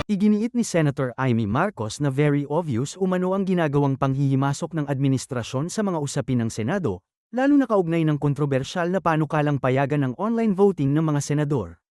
Iginiit ni Senator Amy Marcos na very obvious umano ang ginagawang panghihimasok ng administrasyon sa mga usapin ng Senado, lalo na kaugnay ng kontrobersyal na panukalang payagan ng online voting ng mga senador.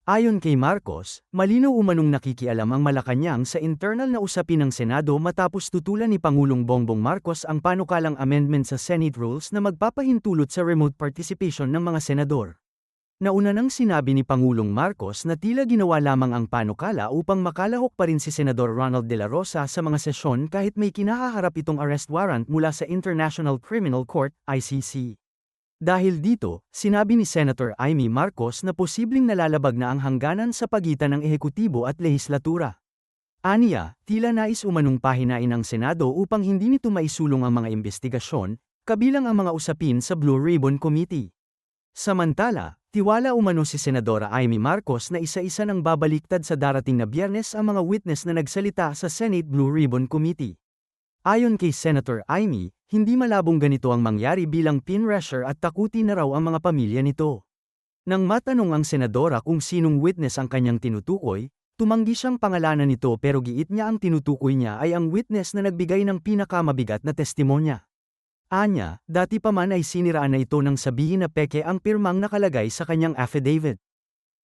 Ayon kay Marcos, malinaw umanong nakikialam ang Malacanang sa internal na usapin ng Senado matapos tutulan ni Pangulong Bongbong Marcos ang panukalang amendment sa Senate Rules na magpapahintulot sa remote participation ng mga senador. Nauna nang sinabi ni Pangulong Marcos na tila ginawa lamang ang panukala upang makalahok pa rin si Senador Ronald De La Rosa sa mga sesyon kahit may kinahaharap itong arrest warrant mula sa International Criminal Court, ICC. Dahil dito, sinabi ni Senator Amy Marcos na posibleng nalalabag na ang hangganan sa pagitan ng ehekutibo at lehislatura. Aniya, tila nais umanong pahinain ang Senado upang hindi nito maisulong ang mga investigasyon, kabilang ang mga usapin sa Blue Ribbon Committee. Samantala, tiwala umano si Senadora Amy Marcos na isa-isa nang babaliktad sa darating na Biyernes ang mga witness na nagsalita sa Senate Blue Ribbon Committee. Ayon kay Senator Amy, hindi malabong ganito ang mangyari bilang pinressure at takutin na raw ang mga pamilya nito. Nang matanong ang senadora kung sinong witness ang kanyang tinutukoy, tumanggi siyang pangalanan nito pero giit niya ang tinutukoy niya ay ang witness na nagbigay ng pinakamabigat na testimonya. Anya, dati pa man ay siniraan na ito nang sabihin na peke ang pirmang nakalagay sa kanyang affidavit.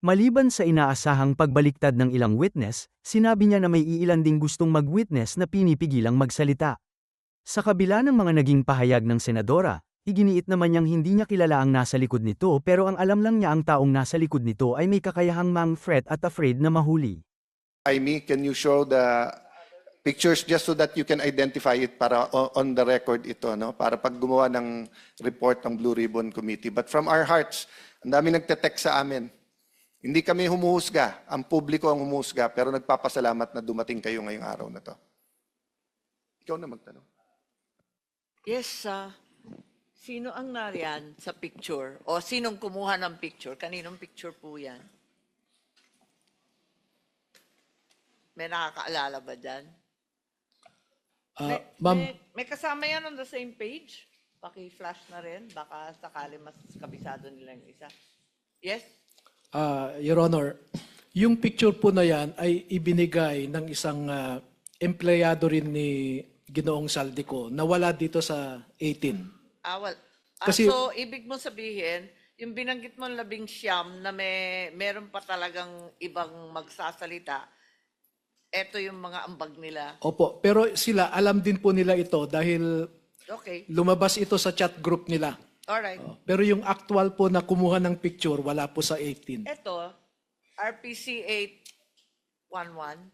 Maliban sa inaasahang pagbaliktad ng ilang witness, sinabi niya na may iilan ding gustong mag-witness na pinipigilang magsalita. Sa kabila ng mga naging pahayag ng senadora, iginiit naman niyang hindi niya kilala ang nasa likod nito pero ang alam lang niya ang taong nasa likod nito ay may kakayahang mang-threat at afraid na mahuli. Amy, can you show the pictures just so that you can identify it para on the record ito, no? Para pag gumawa ng report ng Blue Ribbon Committee. But from our hearts, ang dami nagte-text sa amin. Hindi kami humuhusga, ang publiko ang humuhusga, pero nagpapasalamat na dumating kayo ngayong araw na to. Ikaw na magtanong. Yes, sino ang nariyan sa picture? O sinong kumuha ng picture? Kaninong picture po yan? May nakakaalala ba dyan? Ma'am, May kasama yan on the same page? Paki-flash na rin. Baka sakali mas kabisado nila yung isa. Yes? Your Honor, yung picture po na yan ay ibinigay ng isang empleyado rin ni Ginoong Saldico na wala dito sa 18. Kasi, so, ibig mo sabihin, yung binanggit mo 19 na meron pa talagang ibang magsasalita, eto yung mga ambag nila. Opo, pero sila, alam din po nila ito dahil Okay. lumabas ito sa chat group nila. Alright. Pero yung actual po na kumuha ng picture, wala po sa 18. Ito, RPC 811,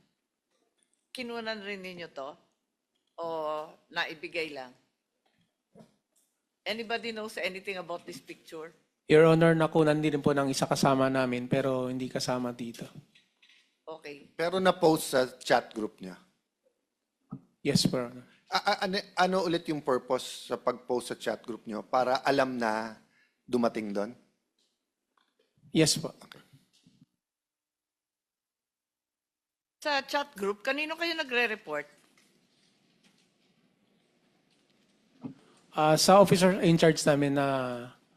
kinunan rin ninyo to? O naibigay lang? Anybody knows anything about this picture? Your Honor, nakunan din po ng isa kasama namin pero hindi kasama dito. Okay. Pero na-post sa chat group niya. Yes, Your Honor. Ano ulit yung purpose sa pag-post sa chat group niyo? Para alam na dumating doon? Yes po. Sa chat group, kanino kayo nagre-report? Sa officer in charge namin na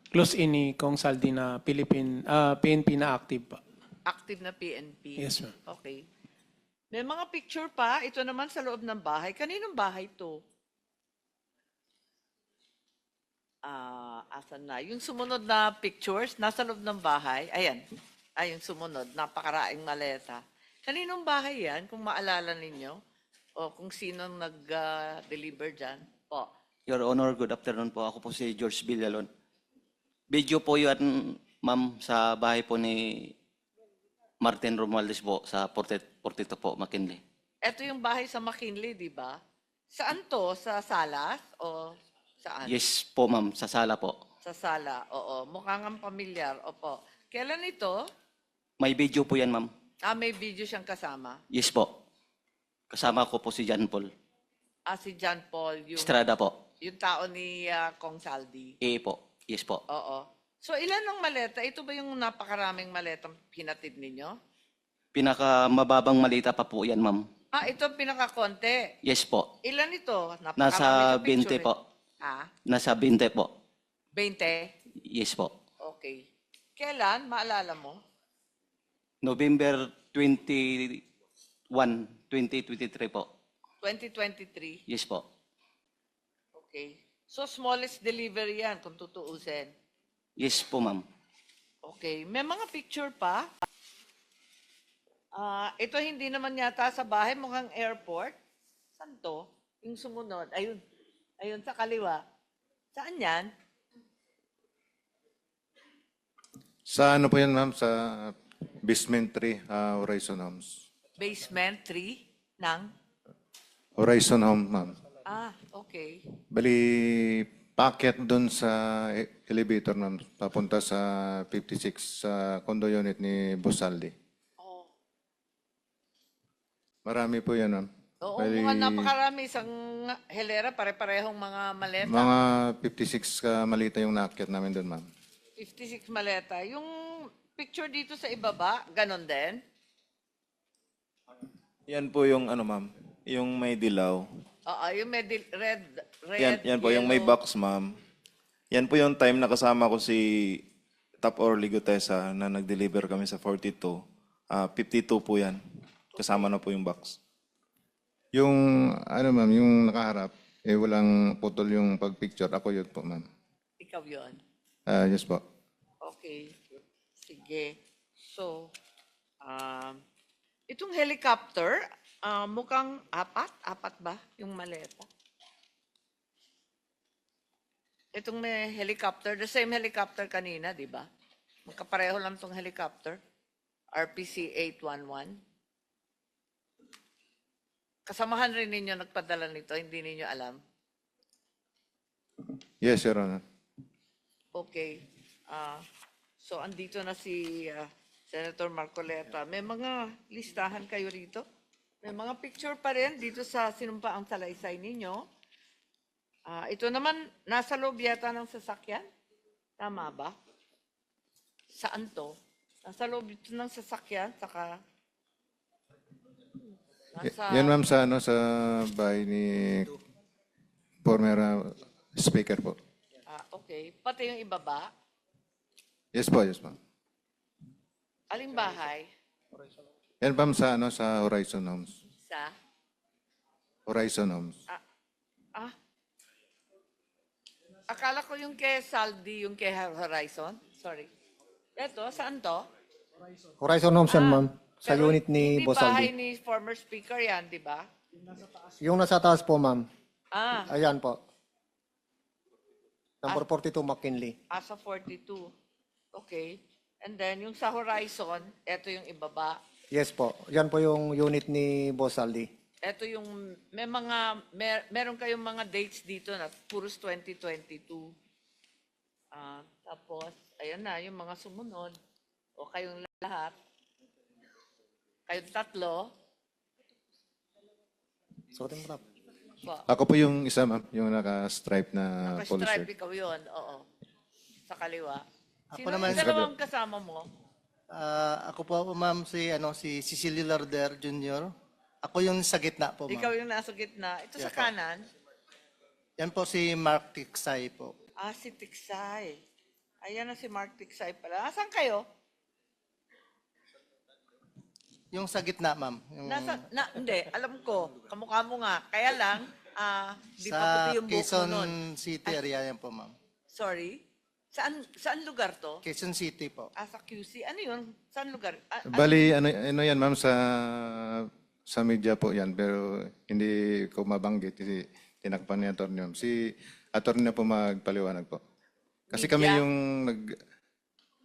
close in ni Kong Saldi na PNP na active pa. Active na PNP? Yes, ma'am. Okay. May mga picture pa. Ito naman sa loob ng bahay. Kaninong bahay to? Asan na? Yung sumunod na pictures, nasa loob ng bahay. Ayan. Yung sumunod. Napakaraing maleta. Kaninong bahay yan? Kung maalala ninyo? O kung sinong nag-deliver dyan? Po. Your Honor, good afternoon po. Ako po si George Villalon. Video po yun, ma'am, sa bahay po ni Martin Romualdez po sa 42 po, McKinley. Ito yung bahay sa McKinley, di ba? Saan to? Sa Salas? O saan? Yes po, ma'am, sa sala po. Sa sala, oo. Mukhang ang pamilyar, opo. Kailan ito? May video po yan, ma'am. May video siyang kasama. Yes po. Kasama ko po si John Paul. Si John Paul, Estrada po. yung tao ni Kong Saldi. Po. Yes po. Oo. So ilan ang maleta? Ito ba yung napakaraming maletang pinatid ninyo? Pinakamababang malita pa po yan, ma'am. Ito pinakakonti. Yes po. Ilan ito? Nasa Napakarami sa 20 picture, po. Nasa 20 po. 20? Yes po. Okay. Kailan? Maalala mo? November 21 1, 2023 po. 2023? Yes po. Okay. So smallest delivery yan kung tutuusin. Yes po, ma'am. Okay. May mga picture pa. Ito hindi naman yata sa bahay, mukhang airport. Saan to? Yung sumunod. Ayun. Ayun sa kaliwa. Saan yan? Sa ano po yan, ma'am? Sa basement 3, Horizon Homes. Basement 3 ng? Horizon Home, ma'am. Okay. Bali, packet doon sa elevator, ma'am. Papunta sa 56 sa condo unit ni Bosaldi. Oh. Marami po yan, ma'am. Oo, Bali, mukhang napakarami. Isang helera, pare-parehong mga maleta. mga 56 ka malita yung naakyat namin doon, ma'am. 56 maleta. Yung picture dito sa ibaba, ganon din? Yan po yung ano ma'am, yung may dilaw. Oo, yung may red, Yan po yung may yellow. box ma'am. Yan po yung time na kasama ko si Top Orly Gutesa na nag-deliver kami sa 42. 52 po yan. Kasama na po yung box. Yung, ano, ma'am, yung nakaharap, walang putol yung pag-picture. Ako yun po, ma'am. Ikaw yon. Yes po. Okay. Sige. So, itong helicopter, mukhang apat ba yung maleta? Itong may helicopter, the same helicopter kanina, di ba? Magkapareho lang tong helicopter. RPC 811. Kasamahan rin ninyo nagpadala nito, hindi ninyo alam. Yes, Your Honor. Okay. So, andito na si Senator Marcoleta. May mga listahan kayo rito? May mga picture pa rin dito sa sinumpaang salaysay ninyo. Ito naman, nasa loob yata ng sasakyan. Tama ba? Saan to? Nasa loob ito ng sasakyan, saka... Yan, ma'am, sa, ano, sa bahay ni former speaker po. Okay. Pati yung ibaba. Yes po, yes, ma'am. Aling bahay? Yan, ma'am, sa, ano, sa Horizon Homes. Sa? Horizon Homes. Akala ko yung kay Saldi, yung kay Horizon. Sorry. Ito, saan to? Horizon Homes yan, ma'am. Sa Pero unit ni hindi Boss bahay Aldi. ni former speaker yan, di ba? Yung nasa taas po, ma'am. Ah, Ayan po. Number 42 McKinley. asa 42. Okay. And then, yung sa Horizon, ito yung ibaba. Yes po. Yan po yung unit ni Boss Aldi. Ito yung, meron kayong mga dates dito na puros 2022. Tapos, ayan na, yung mga sumunod. O kayong lahat. Kayong tatlo. Sorry, ma'am. Ako po yung isa, ma'am, yung naka-stripe na polo Naka-stripe, shirt. ikaw yun. Oo. Sa kaliwa. Ako Sino naman. yung dalawang kasama mo? Ako po, ma'am, si Cecilio Larder Jr. Ako yung sa gitna po, Ikaw ma'am. yung nasa gitna. Ito sa Yeah, po. kanan. Yan po si Mark Tiksay po. Si Tiksay. Ayan na si Mark Tiksay pala. Saan kayo? Yung sa gitna, ma'am. Yung Hindi, alam ko. Kamukha mo nga. Kaya lang, di pa sa puti yung buhok mo Quezon nun. City area yan po, ma'am. Sorry? Saan lugar to? Quezon City po. Sa QC. Ano yun? Saan lugar? Bali, ano yan, ma'am, sa media po yan, pero hindi ko mabanggit kasi tinakpan ni attorney, ma'am. Si attorney na po magpaliwanag po. Kasi kami Media?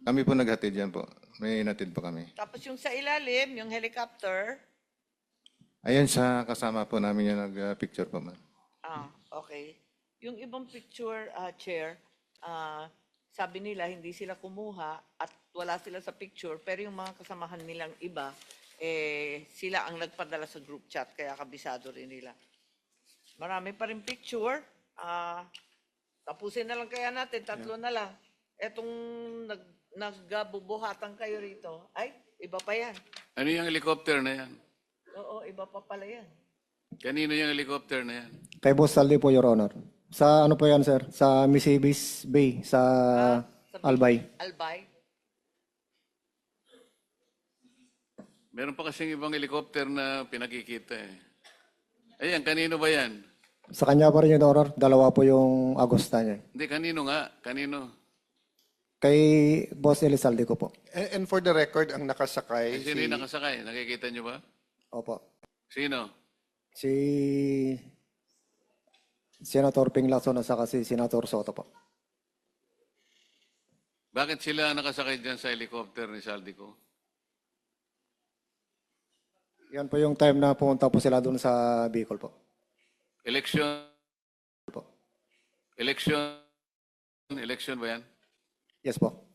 kami po naghatid yan po. May inatid po kami. Tapos yung sa ilalim, yung helicopter. Ayun, sa kasama po namin yung nag-picture po, ma'am. Okay. Yung ibang picture, Chair, sabi nila hindi sila kumuha at wala sila sa picture, pero yung mga kasamahan nilang iba, sila ang nagpadala sa group chat, kaya kabisado rin nila. Marami pa rin picture. Tapusin na lang kaya natin, tatlo na lang. Etong nagbubuhatan kayo rito, ay, iba pa yan. Ano yung helicopter na yan? Oo, iba pa pala yan. Kanino yung helicopter na yan? Kay Boss Aldi po, Your Honor. Sa ano po yan, sir? Sa Misibis Bay, sa Sa Albay. Albay. Meron pa kasing ibang helicopter na pinakikita eh. Ayan, kanino ba yan? Sa kanya pa rin, Your Honor. Dalawa po yung Agosta niya. Hindi, kanino nga? Kanino? Kay Boss Elizalde ko po. And for the record, ang nakasakay, Sino yung nakasakay? Nakikita nyo ba? Opo. Sino? Si Senator Ping Lacson at saka si Senator Soto po. Bakit sila nakasakay dyan sa helicopter ni Saldico? Yan po yung time na pumunta po sila doon sa Bicol po. Election? Po. Election? Election ba yan? Yes po.